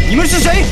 Speaker 18: 你们是谁？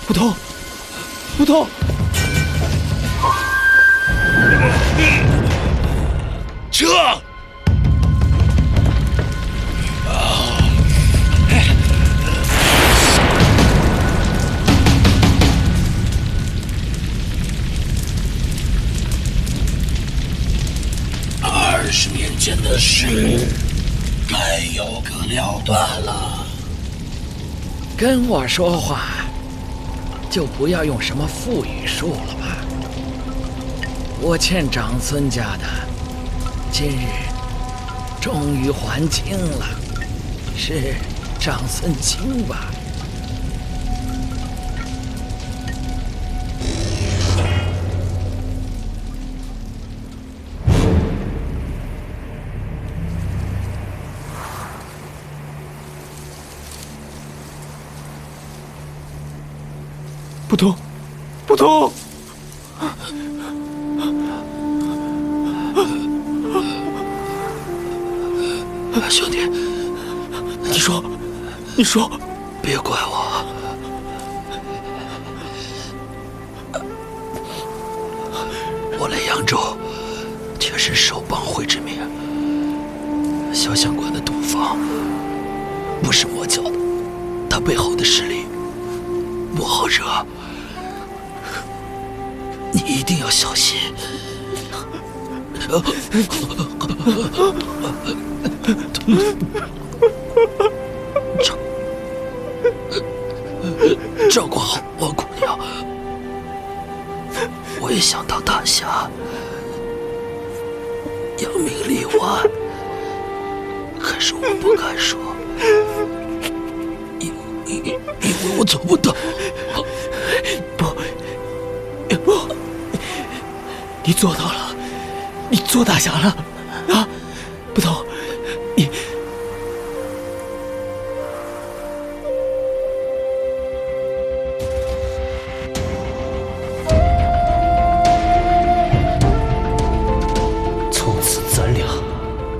Speaker 18: 不痛，不痛。
Speaker 6: 撤！20年前的事，该有个了断了。
Speaker 17: 跟我说话，就不要用什么腹语术了吧。我欠长孙家的，今日终于还清了，是长孙清吧？
Speaker 18: 不痛，不痛。
Speaker 11: 兄弟，你说，别怪我。我来扬州，却是守帮会之命。潇湘关的毒方
Speaker 17: 不是魔教的，他背后的势力不好惹，你一定要小心。照顾好我姑娘，我也想当大侠，扬名立万，可是我不敢说，因为我做不到。
Speaker 4: 不，你做到了，你做大侠了啊！不懂，你。从此咱俩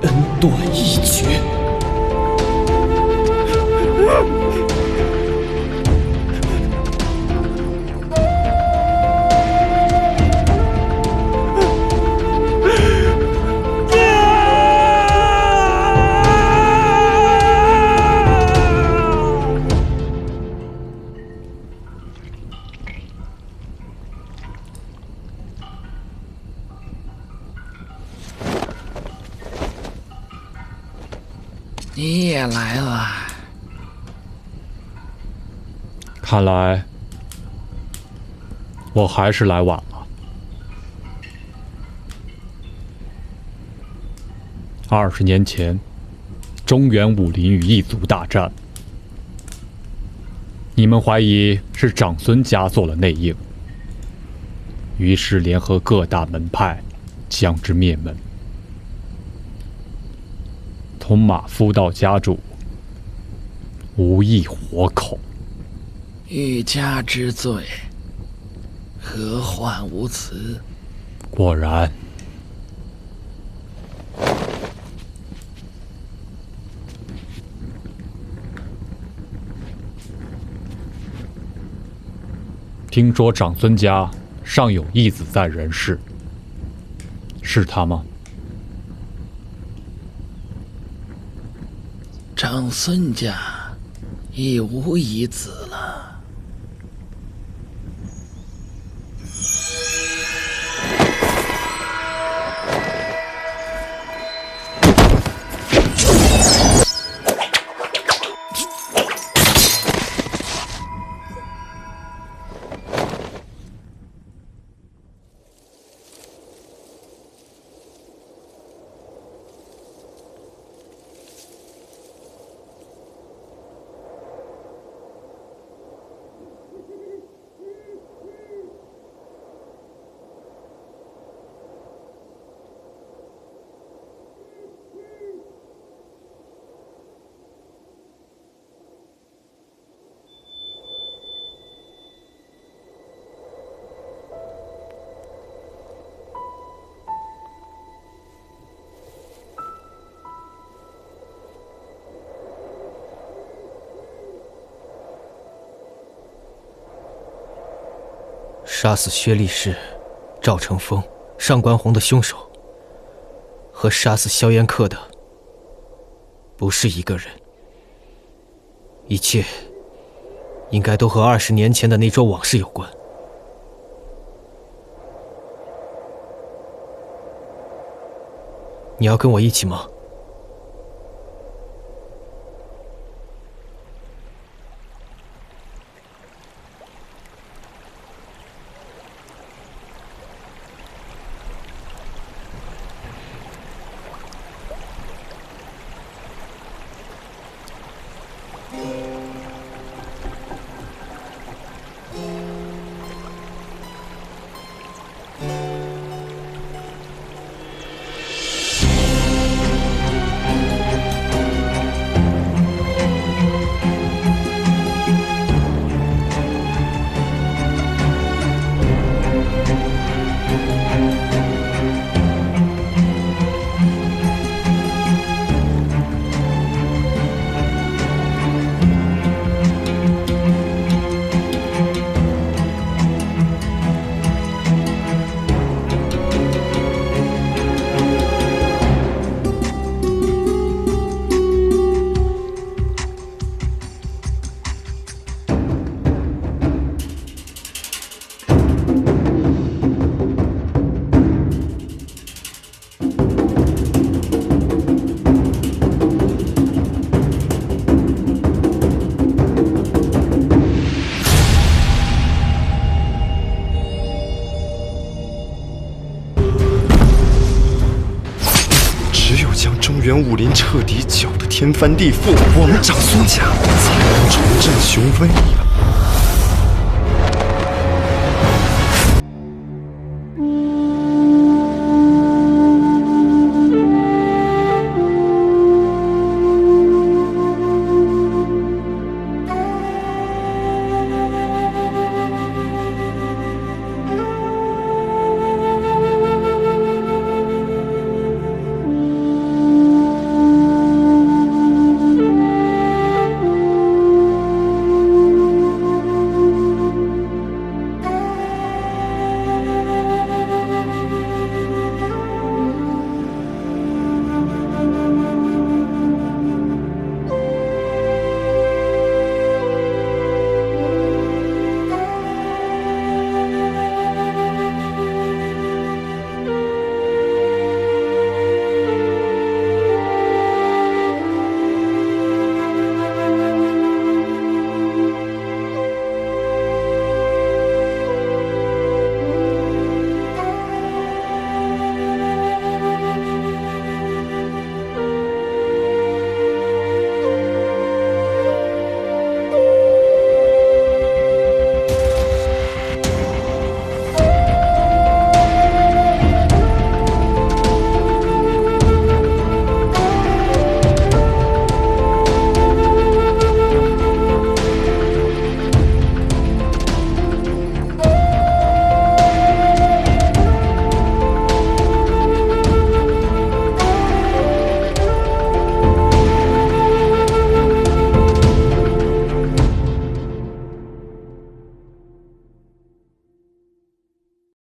Speaker 4: 恩断义绝。
Speaker 17: 你也来了，
Speaker 9: 看来我还是来晚了。20年前，中原武林与异族大战，你们怀疑是长孙家做了内应，于是联合各大门派，将之灭门。同马夫道家主无意活口，
Speaker 17: 欲加之罪，何患无辞？
Speaker 9: 果然，听说长孙家尚有义子在人世，是他吗？
Speaker 17: 长孙家已无遗子了。
Speaker 4: 杀死薛力士、赵成风、上官红的凶手，和杀死萧炎客的不是一个人。一切应该都和20年前的那桩往事有关。你要跟我一起吗？
Speaker 19: 原武林彻底搅得天翻地覆，我们长孙家才能重振雄威。